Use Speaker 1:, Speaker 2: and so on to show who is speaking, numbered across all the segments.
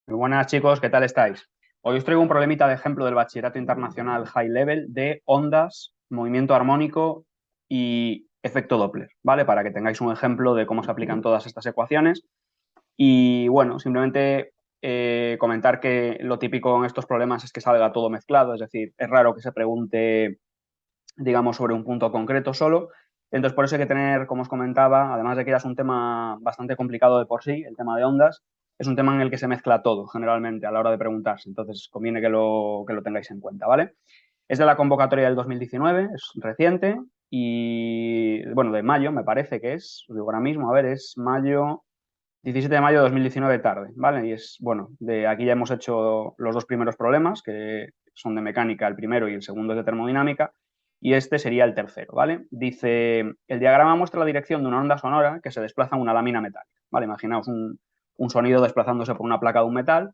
Speaker 1: Muy buenas chicos, ¿qué tal estáis? Hoy os traigo un problemita de ejemplo del Bachillerato Internacional High Level de ondas, movimiento armónico y efecto Doppler, ¿vale? Para que tengáis un ejemplo de cómo se aplican todas estas ecuaciones. Y bueno, simplemente comentar que lo típico en estos problemas es que salga todo mezclado, es decir, es raro que se pregunte, digamos, sobre un punto concreto solo. Entonces, por eso hay que tener, como os comentaba, además de que ya es un tema bastante complicado de por sí, el tema de ondas, es un tema en el que se mezcla todo generalmente a la hora de preguntarse. Entonces, conviene que lo tengáis en cuenta, ¿vale? Es de la convocatoria del 2019, es reciente y, bueno, de mayo me parece que es, os digo ahora mismo, a ver, es mayo, 17 de mayo de 2019 tarde, ¿vale? Y es, bueno, de aquí ya hemos hecho los dos primeros problemas, que son de mecánica el primero y el segundo es de termodinámica, y este sería el tercero, ¿vale? Dice, el diagrama muestra la dirección de una onda sonora que se desplaza en una lámina metálica, ¿vale? Imaginaos un sonido desplazándose por una placa de un metal.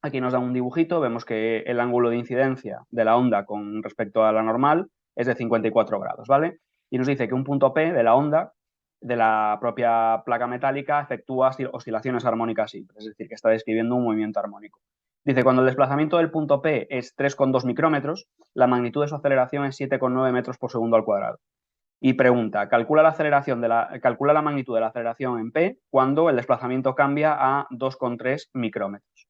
Speaker 1: Aquí nos da un dibujito, vemos que el ángulo de incidencia de la onda con respecto a la normal es de 54 grados, ¿vale? Y nos dice que un punto P de la onda de la propia placa metálica efectúa oscilaciones armónicas simples, es decir, que está describiendo un movimiento armónico. Dice, cuando el desplazamiento del punto P es 3,2 micrómetros, la magnitud de su aceleración es 7,9 metros por segundo al cuadrado. Y pregunta, calcula la magnitud de la aceleración en P cuando el desplazamiento cambia a 2,3 micrómetros.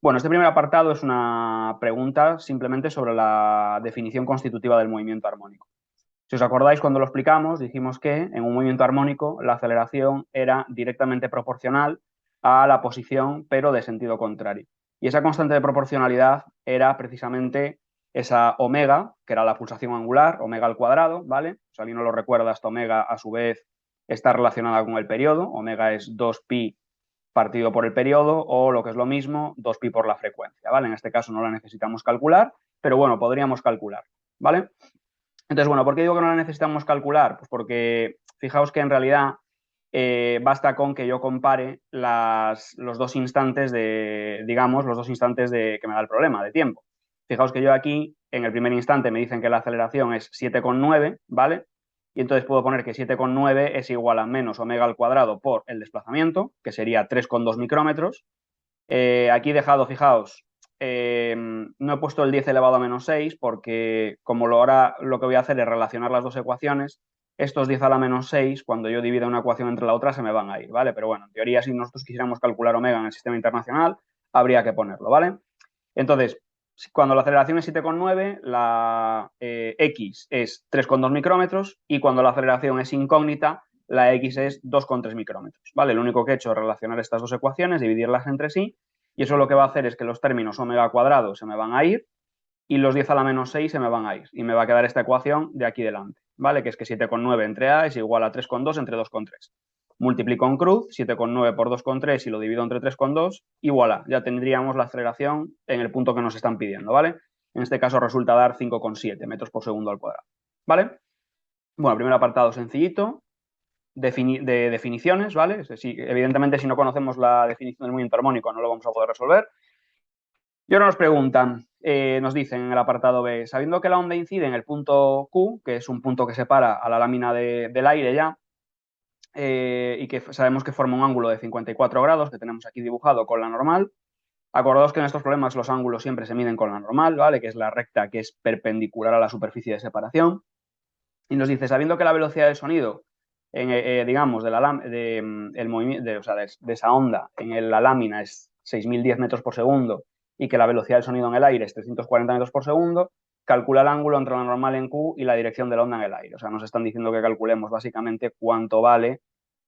Speaker 1: Bueno, este primer apartado es una pregunta simplemente sobre la definición constitutiva del movimiento armónico. Si os acordáis, cuando lo explicamos, dijimos que en un movimiento armónico la aceleración era directamente proporcional a la posición, pero de sentido contrario. Y esa constante de proporcionalidad era precisamente esa omega, que era la pulsación angular, omega al cuadrado, ¿vale? Si alguien no lo recuerda, esta omega a su vez está relacionada con el periodo. Omega es 2pi partido por el periodo o, lo que es lo mismo, 2pi por la frecuencia, ¿vale? En este caso no la necesitamos calcular, pero bueno, podríamos calcular, ¿vale? Entonces, bueno, ¿por qué digo que no la necesitamos calcular? Pues porque fijaos que en realidad basta con que yo compare los dos instantes de, digamos, los dos instantes de que me da el problema, de tiempo. Fijaos que yo aquí, en el primer instante, me dicen que la aceleración es 7,9, ¿vale? Y entonces puedo poner que 7,9 es igual a menos omega al cuadrado por el desplazamiento, que sería 3,2 micrómetros. Aquí he dejado, fijaos, no he puesto el 10 elevado a menos 6 porque como ahora lo que voy a hacer es relacionar las dos ecuaciones, estos 10 a la menos 6, cuando yo divida una ecuación entre la otra, se me van a ir, ¿vale? Pero bueno, en teoría, si nosotros quisiéramos calcular omega en el sistema internacional, habría que ponerlo, ¿vale? Entonces, cuando la aceleración es 7,9, la X es 3,2 micrómetros y cuando la aceleración es incógnita, la X es 2,3 micrómetros, ¿vale? Lo único que he hecho es relacionar estas dos ecuaciones, dividirlas entre sí, y eso lo que va a hacer es que los términos omega cuadrado se me van a ir y los 10 a la menos 6 se me van a ir. Y me va a quedar esta ecuación de aquí delante, ¿vale? Que es que 7,9 entre A es igual a 3,2 entre 2,3. Multiplico en cruz, 7,9 por 2,3 y lo divido entre 3,2 y voilà, ya tendríamos la aceleración en el punto que nos están pidiendo, ¿vale? En este caso resulta dar 5,7 metros por segundo al cuadrado, ¿vale? Bueno, primer apartado sencillito, de definiciones, ¿vale? Evidentemente, si no conocemos la definición del movimiento armónico, no lo vamos a poder resolver. Y ahora nos preguntan, nos dicen en el apartado B, sabiendo que la onda incide en el punto Q, que es un punto que separa a la lámina del aire ya, y que sabemos que forma un ángulo de 54 grados, que tenemos aquí dibujado con la normal. Acordaos que en estos problemas los ángulos siempre se miden con la normal, ¿vale? Que es la recta que es perpendicular a la superficie de separación. Y nos dice, sabiendo que la velocidad del sonido, digamos, de esa onda en la lámina es 6.010 metros por segundo y que la velocidad del sonido en el aire es 340 metros por segundo, calcula el ángulo entre la normal en Q y la dirección de la onda en el aire. O sea, nos están diciendo que calculemos básicamente cuánto vale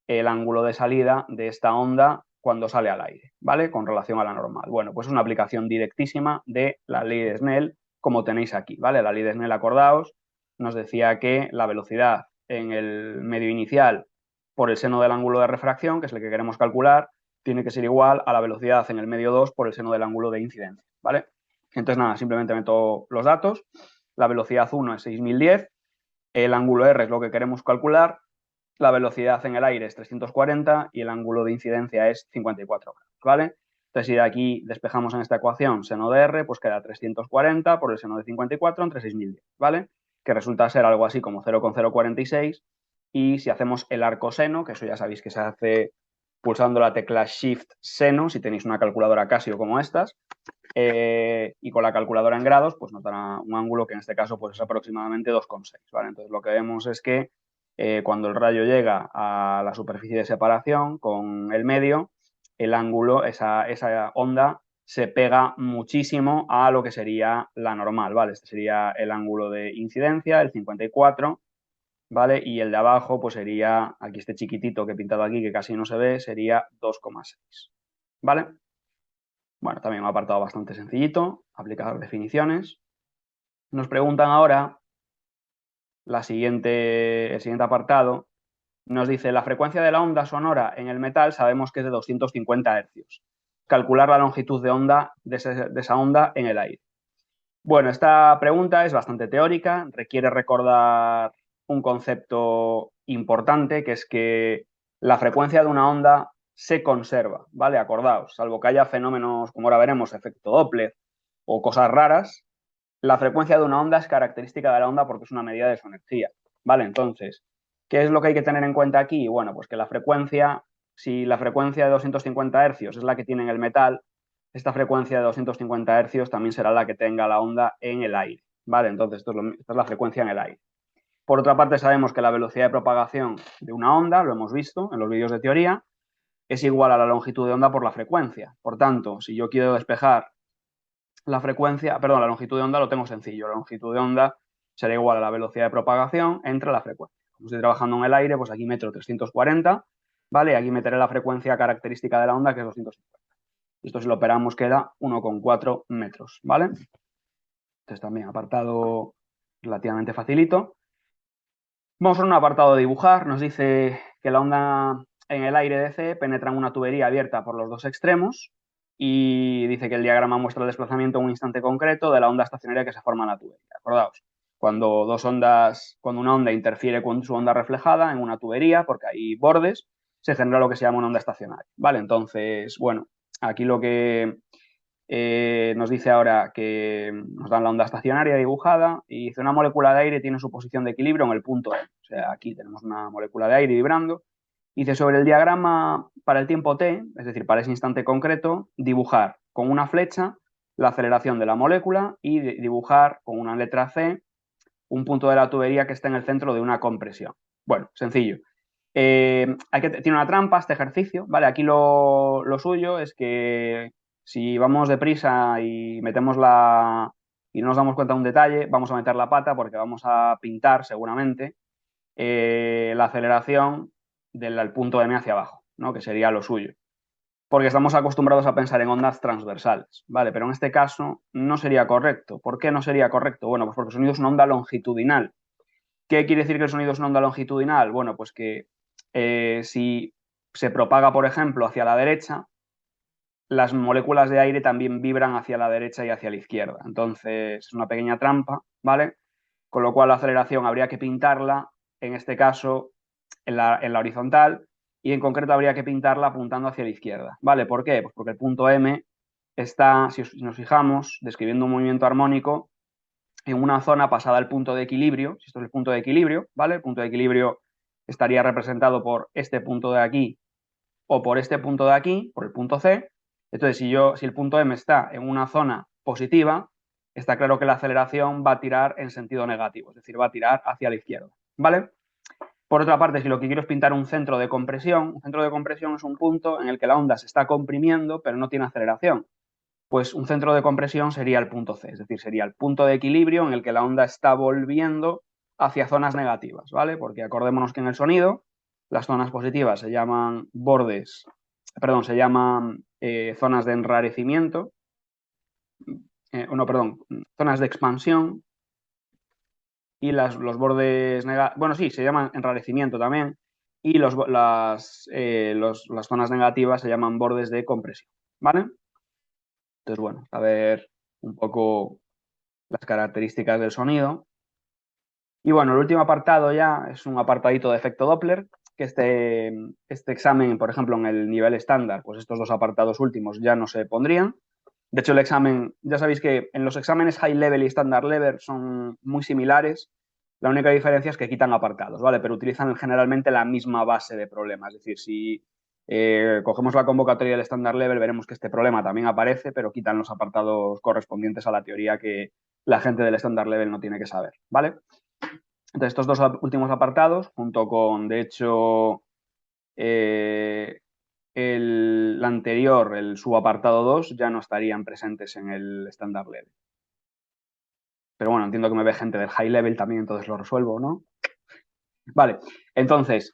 Speaker 1: el ángulo de salida de esta onda cuando sale al aire, ¿vale? Con relación a la normal. Bueno, pues es una aplicación directísima de la ley de Snell, como tenéis aquí, ¿vale? La ley de Snell, acordaos, nos decía que la velocidad en el medio inicial por el seno del ángulo de refracción, que es el que queremos calcular, tiene que ser igual a la velocidad en el medio 2 por el seno del ángulo de incidencia, ¿vale? Entonces, nada, simplemente meto los datos. La velocidad 1 es 6.010, el ángulo R es lo que queremos calcular, la velocidad en el aire es 340 y el ángulo de incidencia es 54 grados, ¿vale? Entonces, si de aquí despejamos en esta ecuación seno de R, pues queda 340 por el seno de 54 entre 6.010, ¿vale? Que resulta ser algo así como 0,046 y si hacemos el arcoseno, que eso ya sabéis que se hace pulsando la tecla Shift Seno, si tenéis una calculadora Casio como estas, y con la calculadora en grados, pues nos dará un ángulo que en este caso pues, es aproximadamente 2,6, ¿vale? Entonces lo que vemos es que cuando el rayo llega a la superficie de separación con el medio, el ángulo, esa onda, se pega muchísimo a lo que sería la normal, ¿vale? Este sería el ángulo de incidencia, el 54, ¿vale? Y el de abajo, pues sería, aquí este chiquitito que he pintado aquí, que casi no se ve, sería 2,6, ¿vale? Bueno, también un apartado bastante sencillito, aplicar definiciones. Nos preguntan ahora, el siguiente apartado, nos dice, la frecuencia de la onda sonora en el metal sabemos que es de 250 Hz. Calcular la longitud de onda de esa onda en el aire. Bueno, esta pregunta es bastante teórica, requiere recordar un concepto importante, que es que la frecuencia de una onda se conserva, ¿vale? Acordaos, salvo que haya fenómenos, como ahora veremos, efecto Doppler o cosas raras, la frecuencia de una onda es característica de la onda porque es una medida de su energía, ¿vale? Entonces, ¿qué es lo que hay que tener en cuenta aquí? Bueno, pues que la frecuencia, si la frecuencia de 250 Hz es la que tiene en el metal, esta frecuencia de 250 Hz también será la que tenga la onda en el aire, ¿vale? Entonces, esta es la frecuencia en el aire. Por otra parte, sabemos que la velocidad de propagación de una onda, lo hemos visto en los vídeos de teoría, es igual a la longitud de onda por la frecuencia. Por tanto, si yo quiero despejar la frecuencia, perdón, la longitud de onda lo tengo sencillo. La longitud de onda será igual a la velocidad de propagación entre la frecuencia. Como estoy trabajando en el aire, pues aquí meto 340, ¿vale? Y aquí meteré la frecuencia característica de la onda, que es 250. Esto si lo operamos queda 1,4 metros, ¿vale? Entonces también apartado relativamente facilito. Vamos a un apartado de dibujar. Nos dice que la onda en el aire de C penetra en una tubería abierta por los dos extremos y dice que el diagrama muestra el desplazamiento en un instante concreto de la onda estacionaria que se forma en la tubería. Acordaos, cuando una onda interfiere con su onda reflejada en una tubería, porque hay bordes, se genera lo que se llama una onda estacionaria, ¿vale? Entonces, bueno, aquí lo que nos dice ahora que nos dan la onda estacionaria dibujada y dice una molécula de aire tiene su posición de equilibrio en el punto E. O sea, aquí tenemos una molécula de aire vibrando. Dice sobre el diagrama para el tiempo t, es decir, para ese instante concreto, dibujar con una flecha la aceleración de la molécula y dibujar con una letra C un punto de la tubería que está en el centro de una compresión. Bueno, sencillo. Tiene una trampa este ejercicio, ¿vale? Aquí lo suyo es que si vamos deprisa y y no nos damos cuenta de un detalle, vamos a meter la pata porque vamos a pintar seguramente la aceleración del punto de M hacia abajo, ¿no? Que sería lo suyo. Porque estamos acostumbrados a pensar en ondas transversales, ¿vale? Pero en este caso no sería correcto. ¿Por qué no sería correcto? Bueno, pues porque el sonido es una onda longitudinal. ¿Qué quiere decir que el sonido es una onda longitudinal? Bueno, pues que si se propaga, por ejemplo, hacia la derecha, las moléculas de aire también vibran hacia la derecha y hacia la izquierda. Entonces, es una pequeña trampa, ¿vale? Con lo cual la aceleración habría que pintarla, en este caso, en la horizontal, y en concreto habría que pintarla apuntando hacia la izquierda, ¿vale? ¿Por qué? Pues porque el punto M está, si nos fijamos, describiendo un movimiento armónico en una zona pasada al punto de equilibrio. Si esto es el punto de equilibrio, ¿vale? El punto de equilibrio estaría representado por este punto de aquí o por este punto de aquí, por el punto C. Entonces, si el punto M está en una zona positiva, está claro que la aceleración va a tirar en sentido negativo, es decir, va a tirar hacia la izquierda, ¿vale? Por otra parte, si lo que quiero es pintar un centro de compresión es un punto en el que la onda se está comprimiendo, pero no tiene aceleración. Pues un centro de compresión sería el punto C, es decir, sería el punto de equilibrio en el que la onda está volviendo hacia zonas negativas, ¿vale? Porque acordémonos que en el sonido las zonas positivas se llaman zonas de enrarecimiento, zonas de expansión, y los bordes negativos, bueno, sí, se llaman enrarecimiento también, y las zonas negativas se llaman bordes de compresión, ¿vale? Entonces, bueno, a ver un poco las características del sonido. Y bueno, el último apartado ya es un apartadito de efecto Doppler, que este examen, por ejemplo, en el nivel estándar, pues estos dos apartados últimos ya no se pondrían. De hecho, el examen, ya sabéis que en los exámenes High Level y Standard Level son muy similares. La única diferencia es que quitan apartados, ¿vale? Pero utilizan generalmente la misma base de problemas. Es decir, si Cogemos la convocatoria del Standard Level, veremos que este problema también aparece, pero quitan los apartados correspondientes a la teoría que la gente del Standard Level no tiene que saber, ¿vale? Entonces, estos dos últimos apartados, junto con, de hecho, el anterior, el subapartado 2, ya no estarían presentes en el Standard Level. Pero bueno, entiendo que me ve gente del High Level también, entonces lo resuelvo, ¿no? Vale, entonces,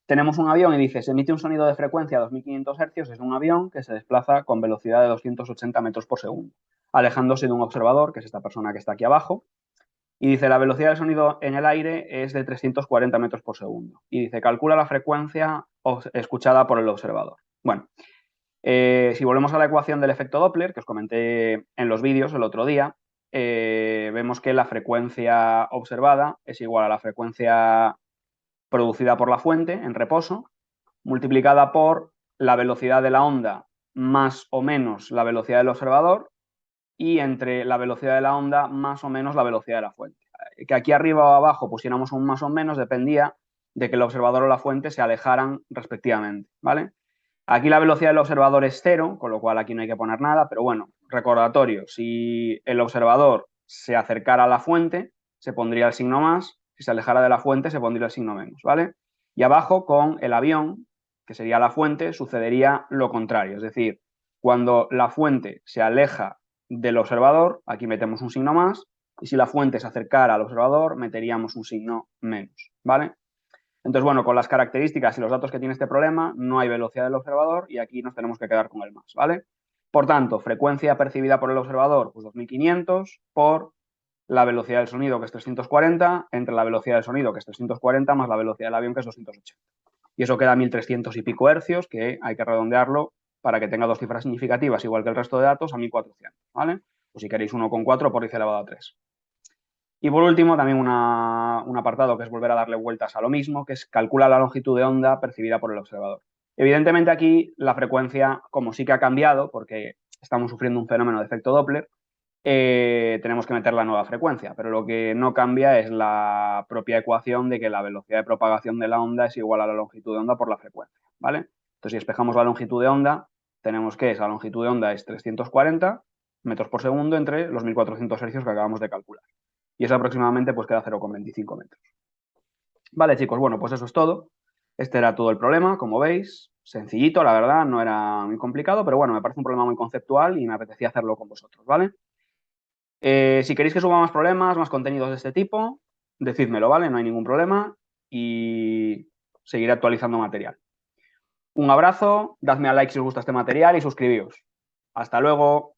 Speaker 1: tenemos un avión y dice, se emite un sonido de frecuencia a 2500 Hz, es un avión que se desplaza con velocidad de 280 metros por segundo, alejándose de un observador, que es esta persona que está aquí abajo, y dice, la velocidad del sonido en el aire es de 340 metros por segundo. Y dice, calcula la frecuencia escuchada por el observador. Bueno, si volvemos a la ecuación del efecto Doppler, que os comenté en los vídeos el otro día, vemos que la frecuencia observada es igual a la frecuencia producida por la fuente en reposo, multiplicada por la velocidad de la onda más o menos la velocidad del observador, y entre la velocidad de la onda más o menos la velocidad de la fuente. Que aquí arriba o abajo pusiéramos un más o menos dependía de que el observador o la fuente se alejaran respectivamente, ¿vale? Aquí la velocidad del observador es 0, con lo cual aquí no hay que poner nada, pero bueno, recordatorio, si el observador se acercara a la fuente, se pondría el signo más, si se alejara de la fuente, se pondría el signo menos, ¿vale? Y abajo, con el avión, que sería la fuente, sucedería lo contrario, es decir, cuando la fuente se aleja del observador, aquí metemos un signo más, y si la fuente se acercara al observador, meteríamos un signo menos, ¿vale? Entonces, bueno, con las características y los datos que tiene este problema, no hay velocidad del observador y aquí nos tenemos que quedar con el más, ¿vale? Por tanto, frecuencia percibida por el observador, pues 2500 por la velocidad del sonido, que es 340, entre la velocidad del sonido, que es 340, más la velocidad del avión, que es 280. Y eso queda 1300 y pico hercios, que hay que redondearlo para que tenga dos cifras significativas, igual que el resto de datos, a 1400, ¿vale? O si queréis 1,4 por 10 elevado a 3. Y por último, también un apartado que es volver a darle vueltas a lo mismo, que es calcula la longitud de onda percibida por el observador. Evidentemente aquí la frecuencia, como sí que ha cambiado, porque estamos sufriendo un fenómeno de efecto Doppler, tenemos que meter la nueva frecuencia, pero lo que no cambia es la propia ecuación de que la velocidad de propagación de la onda es igual a la longitud de onda por la frecuencia, ¿vale? Entonces, si despejamos la longitud de onda, tenemos que esa longitud de onda es 340 metros por segundo entre los 1400 hercios que acabamos de calcular. Y eso aproximadamente pues queda 0,25 metros. Vale, chicos, bueno, pues eso es todo. Este era todo el problema, como veis. Sencillito, la verdad, no era muy complicado, pero bueno, me parece un problema muy conceptual y me apetecía hacerlo con vosotros, ¿vale? Si queréis que suba más problemas, más contenidos de este tipo, decídmelo, ¿vale? No hay ningún problema y seguiré actualizando material. Un abrazo, dadme a like si os gusta este material y suscribíos. Hasta luego.